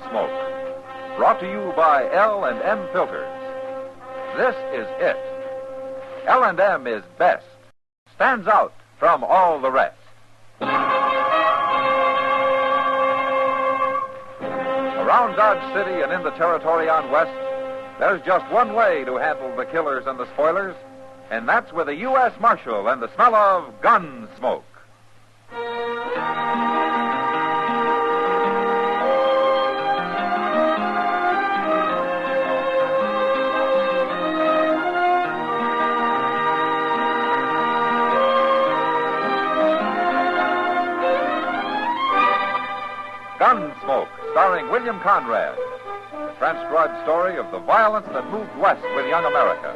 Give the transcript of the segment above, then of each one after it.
Gunsmoke. Brought to you by L&M Filters. This is it. L&M is best. Stands out from all the rest. Around Dodge City and in the territory on West, there's just one way to handle the killers and the spoilers, and that's with a U.S. Marshal and the smell of Gunsmoke. Gunsmoke, starring William Conrad. The transcribed story of the violence that moved west with young America.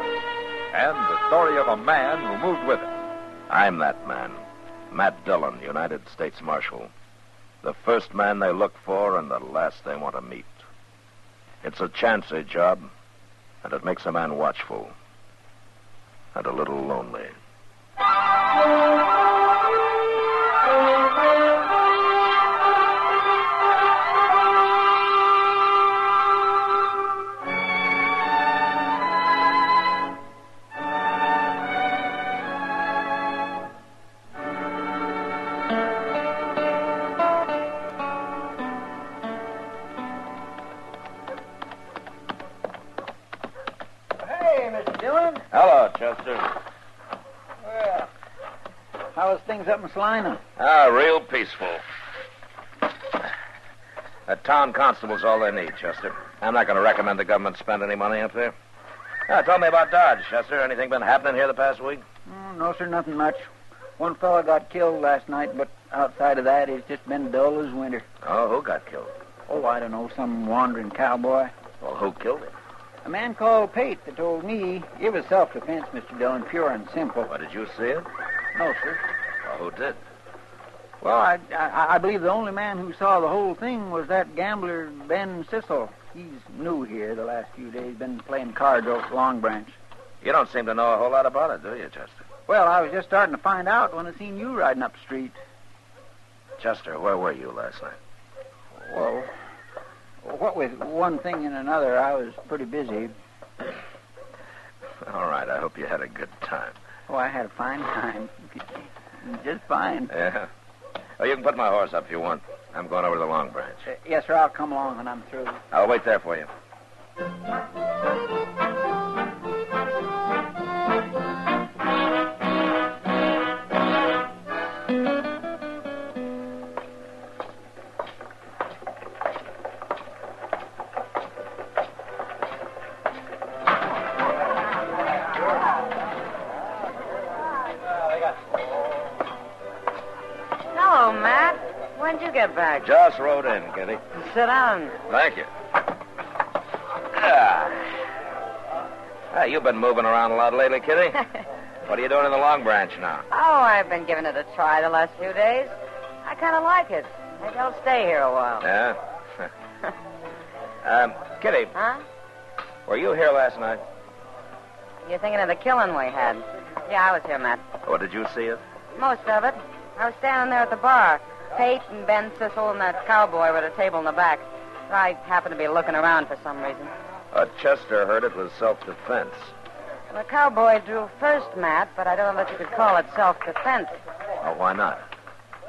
And the story of a man who moved with it. I'm that man. Matt Dillon, United States Marshal. The first man they look for and the last they want to meet. It's a chancy job, and it makes a man watchful. And a little lonely. Hello, Chester. Well, how's things up in Salina? Real peaceful. That town constable's all they need, Chester. I'm not going to recommend the government spend any money up there. Tell me about Dodge, Chester. Anything been happening here the past week? No, sir, nothing much. One fella got killed last night, but outside of that, it's just been dull as winter. Oh, who got killed? Oh, I don't know, some wandering cowboy. Well, who killed him? A man called Pate that told me it was self-defense, Mr. Dillon, pure and simple. Well, did you see it? No, sir. Well, who did? Well, I believe the only man who saw the whole thing was that gambler, Ben Sissel. He's new here the last few days, been playing cards over at Long Branch. You don't seem to know a whole lot about it, do you, Chester? Well, I was just starting to find out when I seen you riding up the street. Chester, where were you last night? Well, what with one thing and another, I was pretty busy. All right, I hope you had a good time. Oh, I had a fine time. Just fine. Yeah? Oh, you can put my horse up if you want. I'm going over to the Long Branch. Yes, sir, I'll come along when I'm through. I'll wait there for you. Hello, Matt. When'd you get back? Just rode in, Kitty. Sit down. Thank you. You've been moving around a lot lately, Kitty. What are you doing in the Long Branch now? Oh, I've been giving it a try the last few days. I kind of like it. Maybe I'll stay here a while. Yeah? Kitty, Huh? were you here last night? You're thinking of the killing we had? Yeah, I was here, Matt. Or did you see it? Most of it. I was standing there at the bar. Pate and Ben Sissel and that cowboy were at a table in the back. I happened to be looking around for some reason. Chester heard it was self-defense. The cowboy drew first, Matt, but I don't know that you could call it self-defense. Oh, why not?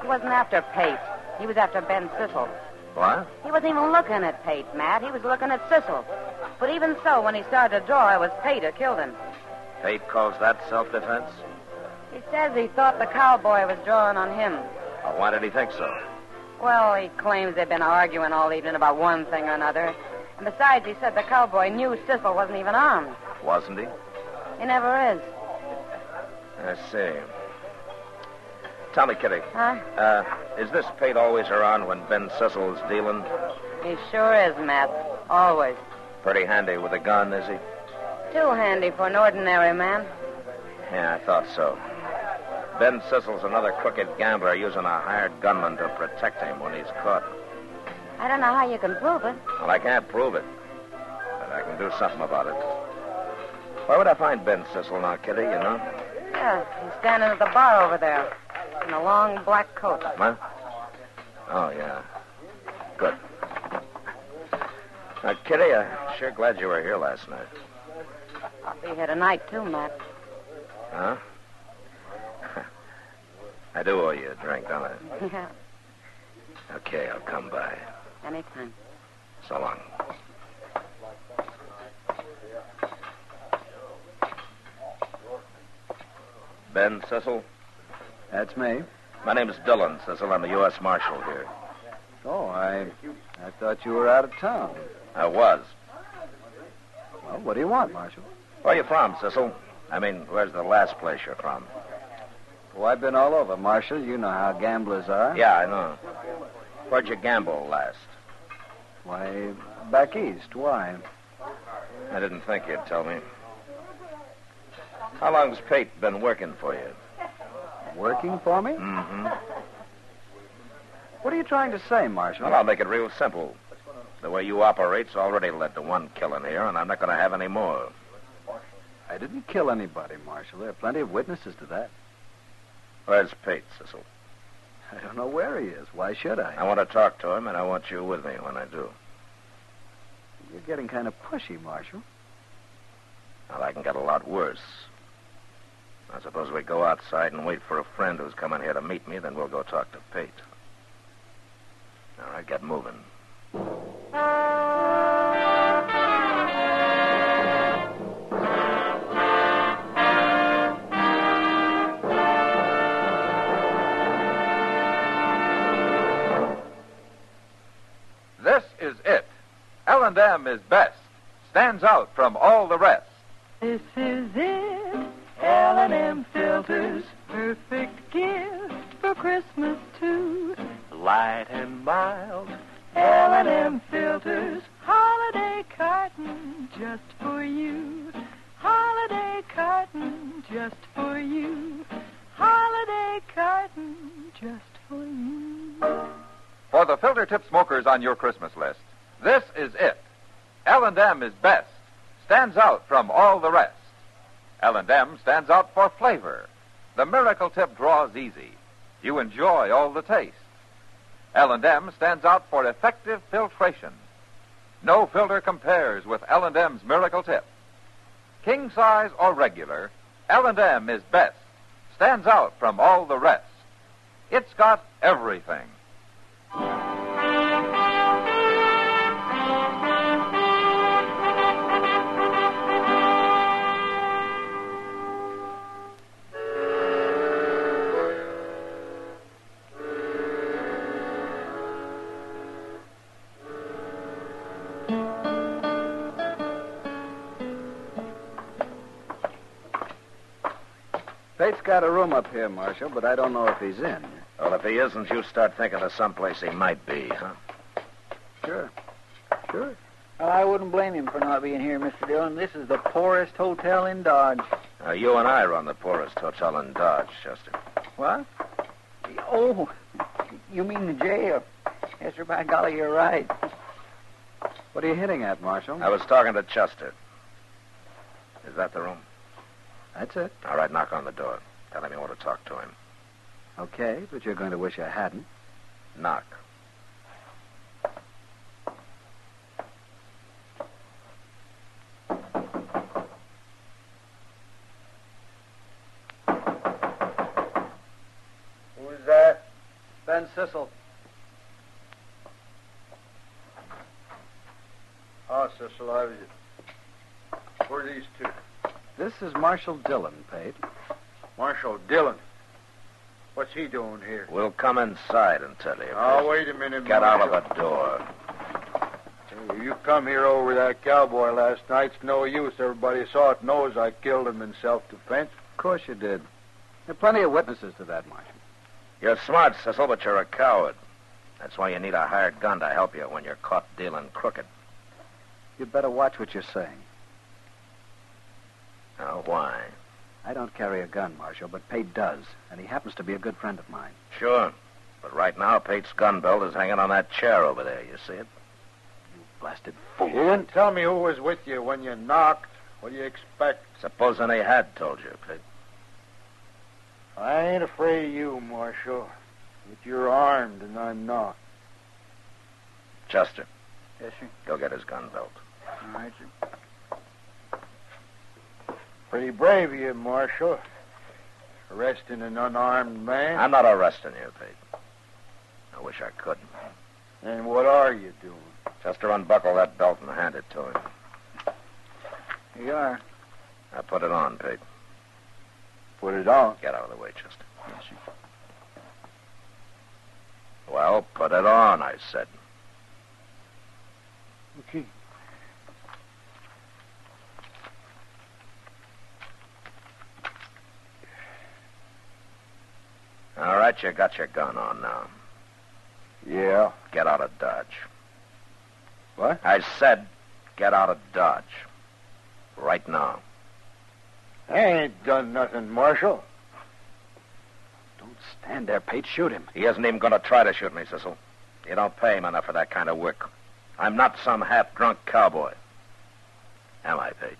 He wasn't after Pate. He was after Ben Sissel. What? He wasn't even looking at Pate, Matt. He was looking at Sissel. But even so, when he started to draw, it was Pate who killed him. Pate calls that self-defense? He says he thought the cowboy was drawing on him. Oh, why did he think so? Well, he claims they've been arguing all evening about one thing or another. And besides, he said the cowboy knew Sissel wasn't even armed. Wasn't he? He never is. I see. Tell me, Kitty. Huh? Is this Pate always around when Ben Sissel's dealing? He sure is, Matt. Always. Pretty handy with a gun, is he? Too handy for an ordinary man. Yeah, I thought so. Ben Sissel's another crooked gambler using a hired gunman to protect him when he's caught. I don't know how you can prove it. Well, I can't prove it, but I can do something about it. Where would I find Ben Sissel now, Kitty, you know? Yeah, he's standing at the bar over there in a long black coat. Huh? Oh, yeah. Good. Kitty, I'm sure glad you were here last night. I'll be here tonight, too, Matt. Huh? I do owe you a drink, don't I? Yeah, Okay, I'll come by. anytime. So long. Ben Cecil? That's me. My name is Dillon, Cecil. I'm the U.S. Marshal here. Oh, I thought you were out of town. I was. Well, what do you want, Marshal? Where are you from, Cecil? I mean, where's the last place you're from? Oh, I've been all over, Marshal. You know how gamblers are. Yeah, I know. Where'd you gamble last? Why, back east. Why? I didn't think you'd tell me. How long's Pate been working for you? Working for me? Mm-hmm. What are you trying to say, Marshal? Well, I'll make it real simple. The way you operate's already led to one killing here, and I'm not going to have any more. I didn't kill anybody, Marshal. There are plenty of witnesses to that. Where's Pate, Cecil? I don't know where he is. Why should I? I want to talk to him, and I want you with me when I do. You're getting kind of pushy, Marshal. Well, I can get a lot worse. I suppose we go outside and wait for a friend who's coming here to meet me, then we'll go talk to Pate. All right, get moving. This is it. L&M is best. Stands out from all the rest. This is it. L&M filters, perfect gift for Christmas too. Light and mild. L&M filters, holiday carton just for you. Holiday carton just for you. Holiday carton just for you. For the filter tip smokers on your Christmas list, this is it. L&M is best. Stands out from all the rest. L&M stands out for flavor. The miracle tip draws easy. You enjoy all the taste. L&M stands out for effective filtration. No filter compares with L&M's miracle tip. King size or regular, L&M is best. Stands out from all the rest. It's got everything. Pate's got a room up here, Marshal, but I don't know if he's in. Well, if he isn't, you start thinking of someplace he might be, huh? Sure. Well, I wouldn't blame him for not being here, Mr. Dillon. This is the poorest hotel in Dodge. Now, you and I run the poorest hotel in Dodge, Chester. What? Oh, you mean the jail? Yes, sir, by golly, you're right. What are you hitting at, Marshal? I was talking to Chester. Is that the room? That's it. All right, knock on the door. Tell him you want to talk to him. Okay, but you're going to wish I hadn't. Knock. Who's that? Ben Cecil. Oh, Cecil, I was... Who are these two? This is Marshal Dillon, Pate. Marshal Dillon. What's he doing here? We'll come inside and tell you. Oh, wait a minute, Get out Marshal. of the door. Hey, you come here over that cowboy last night. It's no use. Everybody saw it, knows I killed him in self-defense. Of course you did. There are plenty of witnesses to that, Marshal. You're smart, Cecil, but you're a coward. That's why you need a hired gun to help you when you're caught dealing crooked. You'd better watch what you're saying. Now, why? I don't carry a gun, Marshal, but Pate does, and he happens to be a good friend of mine. Sure. But right now, Pate's gun belt is hanging on that chair over there. You see it? You blasted You fool. didn't tell me who was with you when you knocked. What do you expect? Supposing he had told you, Pete. I ain't afraid of you, Marshal. But you're armed and I'm not. Chester, Yes, sir. Go get his gun belt. All right, sir. Pretty brave of you, Marshal. Arresting an unarmed man. I'm not arresting you, Pete. I wish I could. And what are you doing? Just to unbuckle that belt and hand it to him. Here you are. Now put it on, Pete. Put it on. Get out of the way, Chester. Yes, sir. Well, put it on, I said. Okay. All right, you got your gun on now. Yeah. Get out of Dodge. What? I said get out of Dodge. Right now. I ain't done nothing, Marshal. Don't stand there, Pete. Shoot him. He isn't even going to try to shoot me, Cecil. You don't pay him enough for that kind of work. I'm not some half-drunk cowboy. Am I, Pete?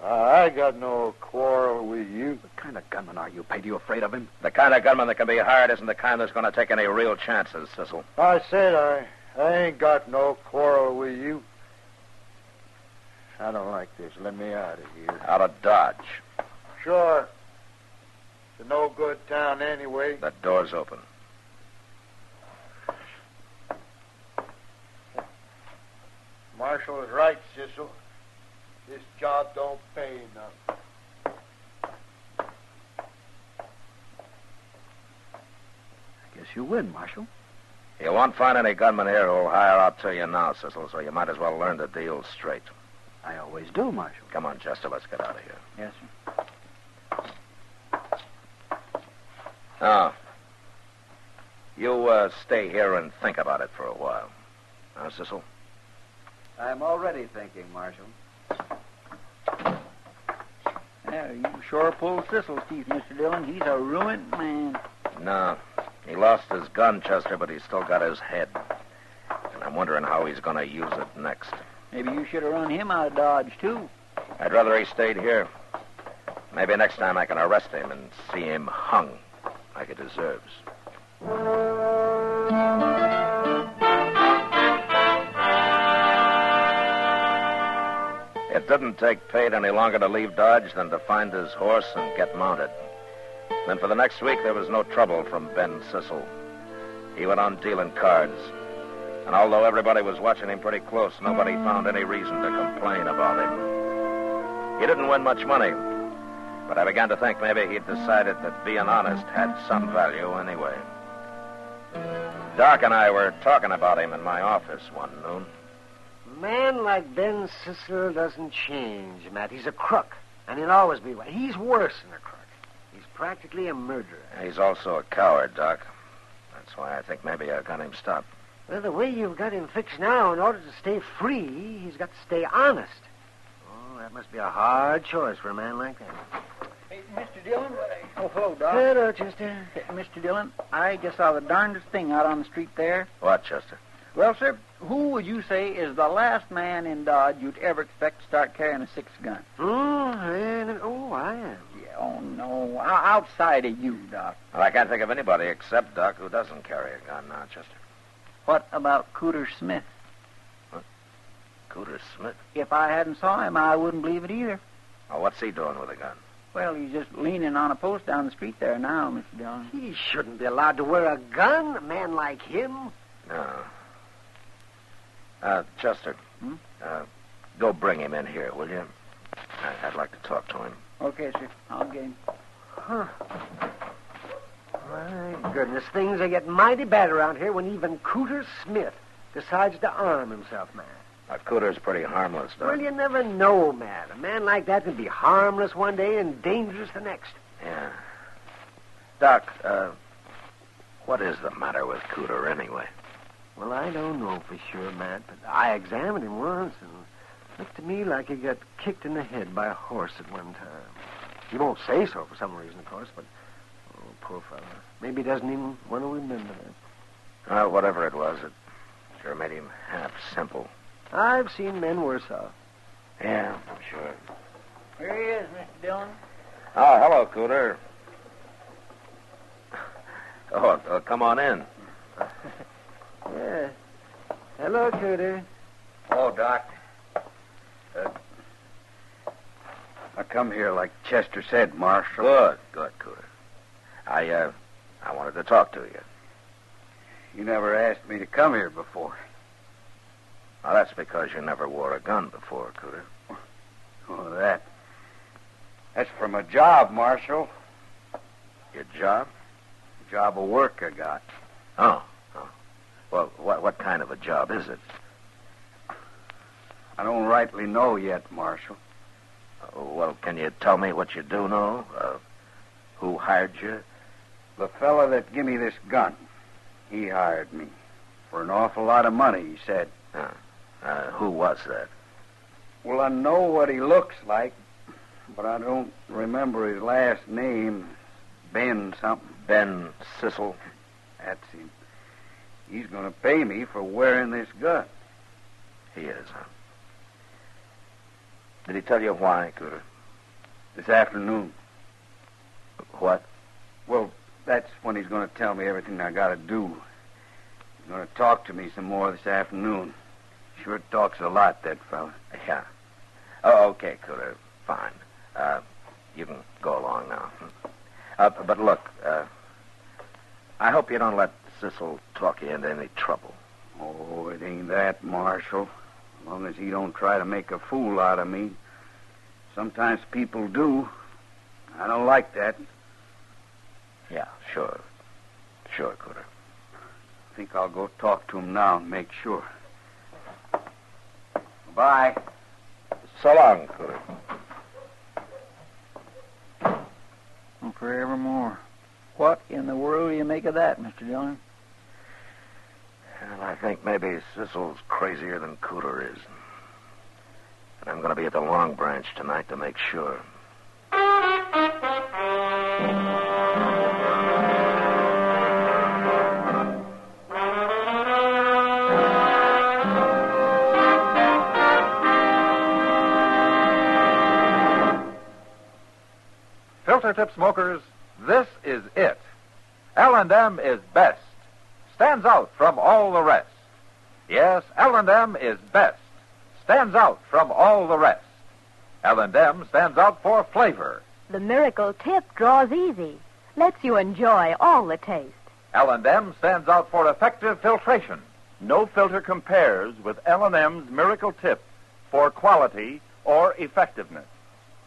I got no quarrel with you. What kind of gunman are you, Pete? Are you afraid of him? The kind of gunman that can be hired isn't the kind that's going to take any real chances, Cecil. I said I ain't got no quarrel with you. I don't like this. Let me out of here. Out of Dodge. Sure. It's a no-good town anyway. The door's open. Marshal is right, Cecil. This job don't pay enough. I guess you win, Marshal. You won't find any gunmen here who'll hire out to you now, Cecil, so you might as well learn the deal straight. I always do, Marshal. Come on, Chester, let's get out of here. Yes, sir. Now, you stay here and think about it for a while. Now, Cecil? I'm already thinking, Marshal. Yeah, you sure pulled Cecil's teeth, Mr. Dillon. He's a ruined man. No. He lost his gun, Chester, but he's still got his head. And I'm wondering how he's going to use it next. Maybe you should have run him out of Dodge, too. I'd rather he stayed here. Maybe next time I can arrest him and see him hung like he deserves. It didn't take Pate any longer to leave Dodge than to find his horse and get mounted. Then for the next week, there was no trouble from Ben Cecil. He went on dealing cards. And although everybody was watching him pretty close, nobody found any reason to complain about him. He didn't win much money, but I began to think maybe he'd decided that being honest had some value anyway. Doc and I were talking about him in my office one noon. A man like Ben Cecil doesn't change, Matt. He's a crook, and he'll always be one. He's worse than a crook. He's practically a murderer. He's also a coward, Doc. That's why I think maybe I got him stopped. Well, the way you've got him fixed now, in order to stay free, he's got to stay honest. Oh, that must be a hard choice for a man like that. Hey, Mr. Dillon? Oh, hello, Doc. Hello, Chester. Hey, Mr. Dillon, I just saw the darndest thing out on the street there. What, Chester? Well, sir, who would you say is the last man in Dodge you'd ever expect to start carrying a six-gun? I am. Yeah, oh, no. Outside of you, Doc. Well, I can't think of anybody except Doc who doesn't carry a gun now, Chester. What about Cooter Smith? What? Cooter Smith? If I hadn't saw him, I wouldn't believe it either. Oh, what's he doing with a gun? Well, he's just leaning on a post down the street there now, Mr. Dillon. He shouldn't be allowed to wear a gun, a man like him. No. Chester, go bring him in here, will you? I'd like to talk to him. Okay, sir. I'll get him. Huh. My goodness, things are getting mighty bad around here when even Cooter Smith decides to arm himself, man. Cooter's pretty harmless, Doc. Well, you never know, man. A man like that can be harmless one day and dangerous the next. Yeah. Doc, what is the matter with Cooter anyway? Well, I don't know for sure, Matt, but I examined him once, and it looked to me like he got kicked in the head by a horse at one time. He won't say so for some reason, of course, but, oh, poor fellow. Maybe he doesn't even want to remember that. Well, whatever it was, it sure made him half simple. I've seen men worse off. Yeah, I'm sure. Here he is, Mr. Dillon. Oh, hello, Cooter. Oh, come on in. Yeah. Hello, Cooter. Hello, Doc. I come here like Chester said, Marshal. Good, Cooter. I wanted to talk to you. You never asked me to come here before. Well, that's because you never wore a gun before, Cooter. Oh, that's from a job, Marshal. Your job? Job of work I got. Oh. Well, what kind of a job is it? I don't rightly know yet, Marshal. Well, can you tell me what you do know? Who hired you? The fella that give me this gun, he hired me. For an awful lot of money, he said. Who was that? Well, I know what he looks like, but I don't remember his last name. Ben something. Ben Sissel? That's him. He's going to pay me for wearing this gun. He is, huh? Did he tell you why, Cooter? This afternoon. What? Well, that's when he's going to tell me everything I got to do. He's going to talk to me some more this afternoon. Sure talks a lot, that fella. Yeah. Oh, okay, Cooter. Fine. You can go along now. But look, I hope you don't let Sissel talk you into any trouble. Oh, it ain't that, Marshal. As long as he don't try to make a fool out of me. Sometimes people do. I don't like that. Yeah, sure. Sure, Cooter. I think I'll go talk to him now and make sure. Bye. So long, Cooter. Forevermore. What in the world do you make of that, Mr. Dillon? Well, I think maybe Sissel's crazier than Cooter is. And I'm going to be at the Long Branch tonight to make sure. Filter tip smokers, this is it. L&M is best. Stands out from all the rest. Yes, L&M is best. Stands out from all the rest. L&M stands out for flavor. The miracle tip draws easy. Lets you enjoy all the taste. L&M stands out for effective filtration. No filter compares with L&M's Miracle Tip for quality or effectiveness.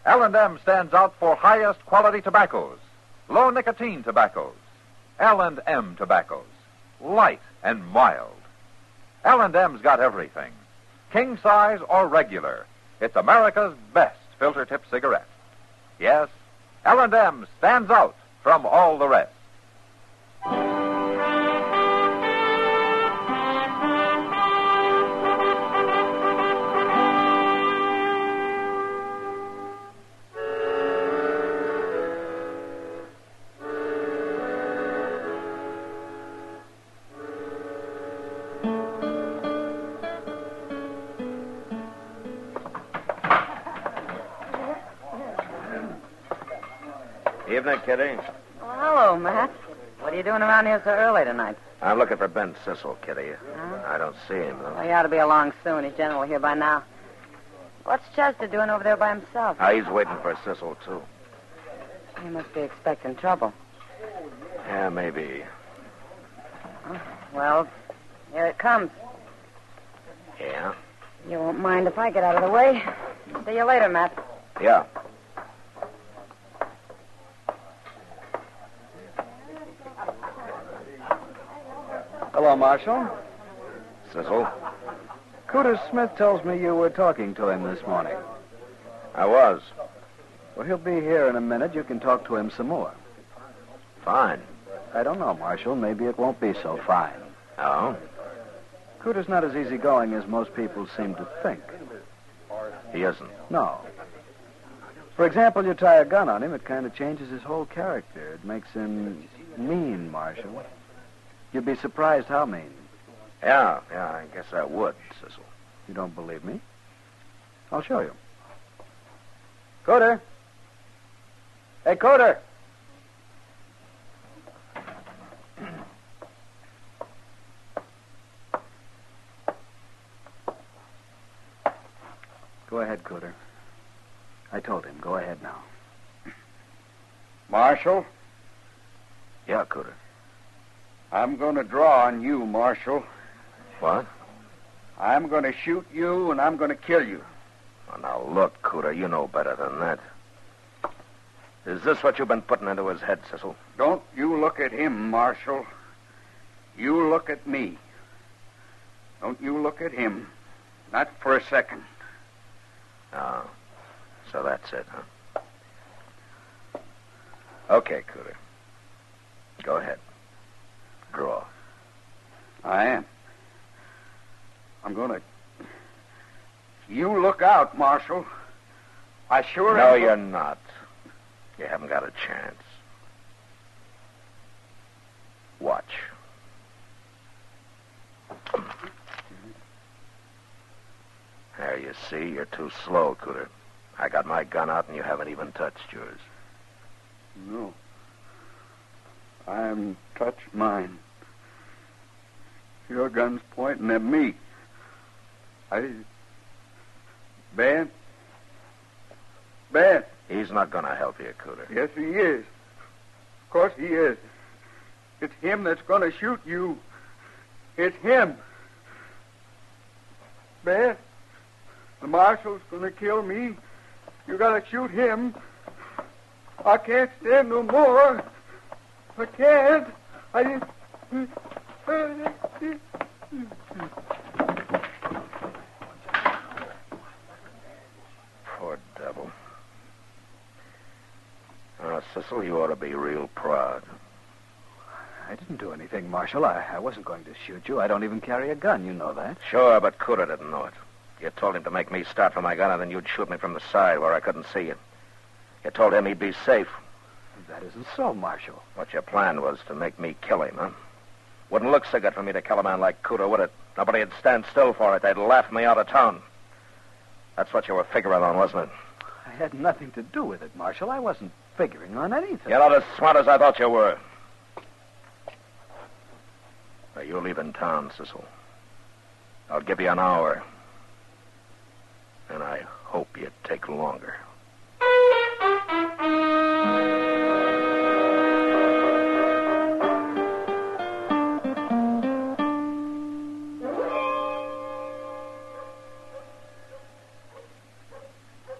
L&M stands out for highest quality tobaccos, low nicotine tobaccos, L&M tobaccos, light and mild. L&M's got everything, king size or regular. It's America's best filter tip cigarette. Yes, L&M stands out from all the rest. Evening, Kitty. Well, hello, Matt. What are you doing around here so early tonight? I'm looking for Ben Sissel, Kitty. Huh? I don't see him, though. Well, he ought to be along soon. He's generally here by now. What's Chester doing over there by himself? He's waiting for Sissel, too. He must be expecting trouble. Yeah, maybe. Well, here it comes. Yeah? You won't mind if I get out of the way. See you later, Matt. Yeah. Hello, Marshal. Sissel? Cooter Smith tells me you were talking to him this morning. I was. Well, he'll be here in a minute. You can talk to him some more. Fine. I don't know, Marshal. Maybe it won't be so fine. Oh? Cooter's not as easygoing as most people seem to think. He isn't. No. For example, you tie a gun on him, it kind of changes his whole character. It makes him mean, Marshal. You'd be surprised how mean. Yeah, I guess I would, Sissel. You don't believe me? I'll show you. Cooter. Hey, Cooter. Marshal, Yeah, Cooter. I'm going to draw on you, Marshal. What? I'm going to shoot you, and I'm going to kill you. Oh, now, look, Cooter, you know better than that. Is this what you've been putting into his head, Cecil? Don't you look at him, Marshal. You look at me. Don't you look at him. Not for a second. Oh, so that's it, huh? Okay, Cooter. Go ahead. Draw. I am. I'm going to... You look out, Marshal. I sure No, am. you're not. You haven't got a chance. Watch. There, you see, you're too slow, Cooter. I got my gun out and you haven't even touched yours. No. I haven't touched mine. Your gun's pointing at me. Ben? Ben? He's not going to help you, Cooter. Yes, he is. Of course he is. It's him that's going to shoot you. It's him. Ben, the marshal's going to kill me. You got to shoot him. I can't stand no more. I can't. Poor devil. Cecil, you ought to be real proud. I didn't do anything, Marshal. I wasn't going to shoot you. I don't even carry a gun. You know that. Sure, but Cooter didn't know it. You told him to make me start for my gun, and then you'd shoot me from the side where I couldn't see you. You told him he'd be safe. That isn't so, Marshal. What your plan was to make me kill him, huh? Wouldn't look so good for me to kill a man like Cooter, would it? Nobody'd stand still for it. They'd laugh me out of town. That's what you were figuring on, wasn't it? I had nothing to do with it, Marshal. I wasn't figuring on anything. You're not as smart as I thought you were. Now, you're leaving town, Cecil. I'll give you an hour. And I hope you take longer.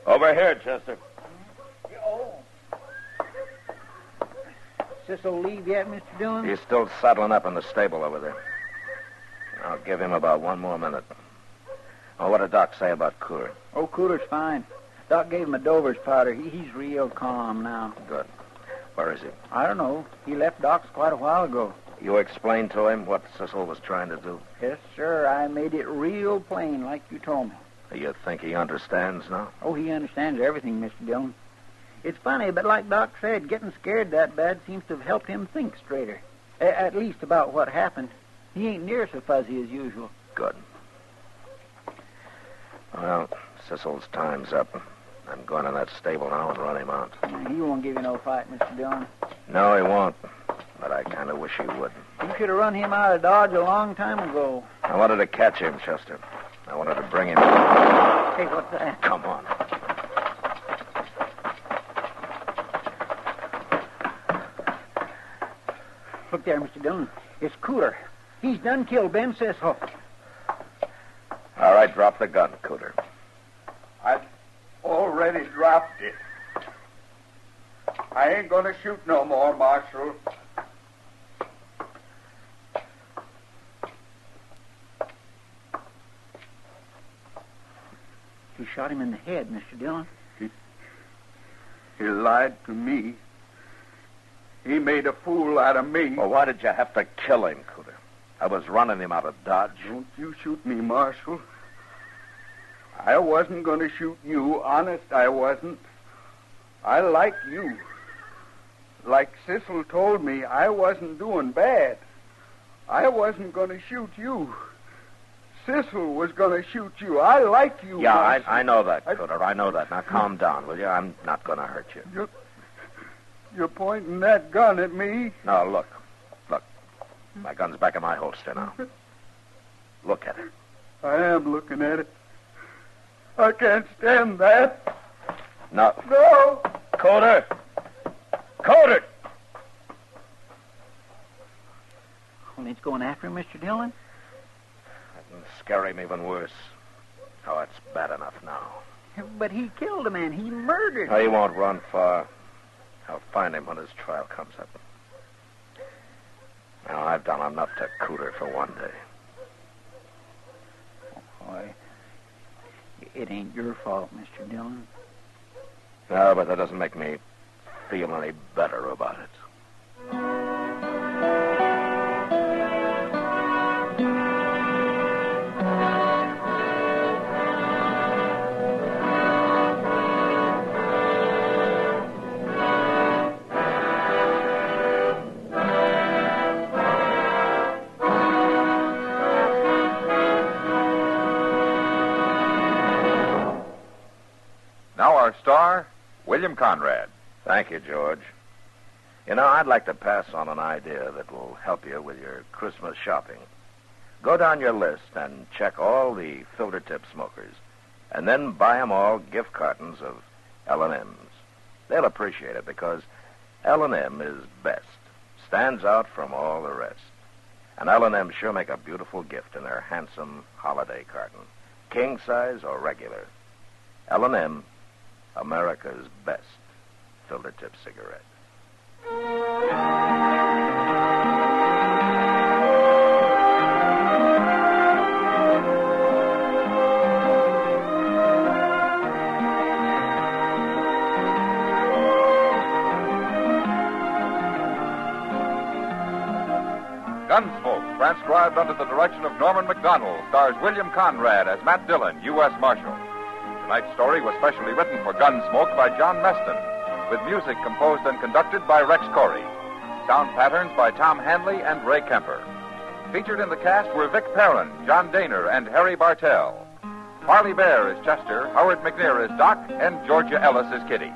Over here, Chester. Cecil leave yet, Mr. Dillon? He's still saddling up in the stable over there. I'll give him about one more minute. Oh, what did Doc say about Cooter? Oh, Cooter's fine. Doc gave him a Dover's powder. He's real calm now. Good. Where is he? I don't know. He left Doc's quite a while ago. You explained to him what Cecil was trying to do? Yes, sir. I made it real plain, like you told me. You think he understands now? Oh, he understands everything, Mr. Dillon. It's funny, but like Doc said, getting scared that bad seems to have helped him think straighter. At least about what happened. He ain't near so fuzzy as usual. Good. Well, Cecil's time's up. I'm going to that stable now and run him out. He won't give you no fight, Mr. Dillon. No, he won't. But I kind of wish he would. You should have run him out of Dodge a long time ago. I wanted to catch him, Chester. I wanted to bring him. Hey, what's that? Come on. Look there, Mr. Dillon. It's Cooter. He's done killed Ben Cecil. All right, drop the gun, Cooter. I've already dropped it. I ain't going to shoot no more, Marshal. You shot him in the head, Mr. Dillon. He lied to me. He made a fool out of me. Well, why did you have to kill him, Cooter? I was running him out of Dodge. Don't you shoot me, Marshal. I wasn't going to shoot you. Honest, I wasn't. I like you. Like Cecil told me, I wasn't doing bad. I wasn't going to shoot you. Cecil was going to shoot you. I like you. Yeah, Marshal. I know that, Cooter. I know that. Now, calm down, will you? I'm not going to hurt you. You're pointing that gun at me? No, look. Look. My gun's back in my holster now. Look at it. I am looking at it. I can't stand that. No. No. Cooter! Cooter! Well, he's going after him, Mr. Dillon? That can scare him even worse. Oh, it's bad enough now. But he killed a man. He murdered him. Oh, he won't run far. I'll find him when his trial comes up. Now, I've done enough to Cooter for one day. Boy, it ain't your fault, Mr. Dillon. No, but that doesn't make me feel any better about it. Now our star, William Conrad. Thank you, George. You know, I'd like to pass on an idea that will help you with your Christmas shopping. Go down your list and check all the filter tip smokers, and then buy them all gift cartons of L&M's. They'll appreciate it because L&M is best, stands out from all the rest. And L&M sure make a beautiful gift in their handsome holiday carton, king size or regular. L&M, America's best filter tip cigarette. Gunsmoke, transcribed under the direction of Norman MacDonald, stars William Conrad as Matt Dillon, U.S. Marshal. Tonight's story was specially written for Gunsmoke by John Meston, with music composed and conducted by Rex Corey. Sound patterns by Tom Hanley and Ray Kemper. Featured in the cast were Vic Perrin, John Daner, and Harry Bartell. Marley Bear is Chester, Howard McNear is Doc, and Georgia Ellis is Kitty.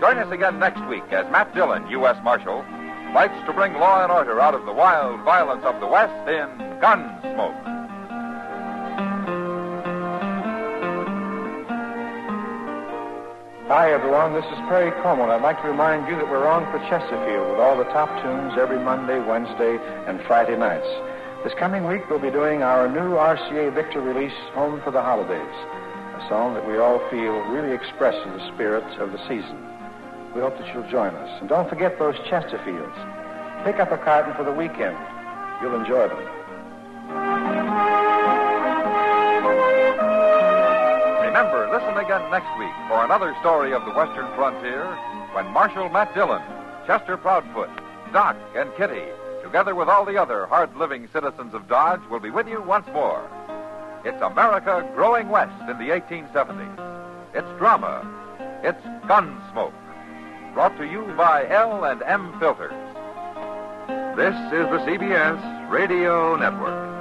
Join us again next week as Matt Dillon, U.S. Marshal, fights to bring law and order out of the wild violence of the West in Gunsmoke. Hi, everyone. This is Perry Como, and I'd like to remind you that we're on for Chesterfield with all the top tunes every Monday, Wednesday, and Friday nights. This coming week, we'll be doing our new RCA Victor release, Home for the Holidays, a song that we all feel really expresses the spirit of the season. We hope that you'll join us. And don't forget those Chesterfields. Pick up a carton for the weekend. You'll enjoy them. Remember, listen again next week for another story of the Western frontier when Marshal Matt Dillon, Chester Proudfoot, Doc, and Kitty, together with all the other hard-living citizens of Dodge, will be with you once more. It's America growing west in the 1870s. It's drama. It's Gunsmoke. Brought to you by L&M Filters. This is the CBS Radio Network.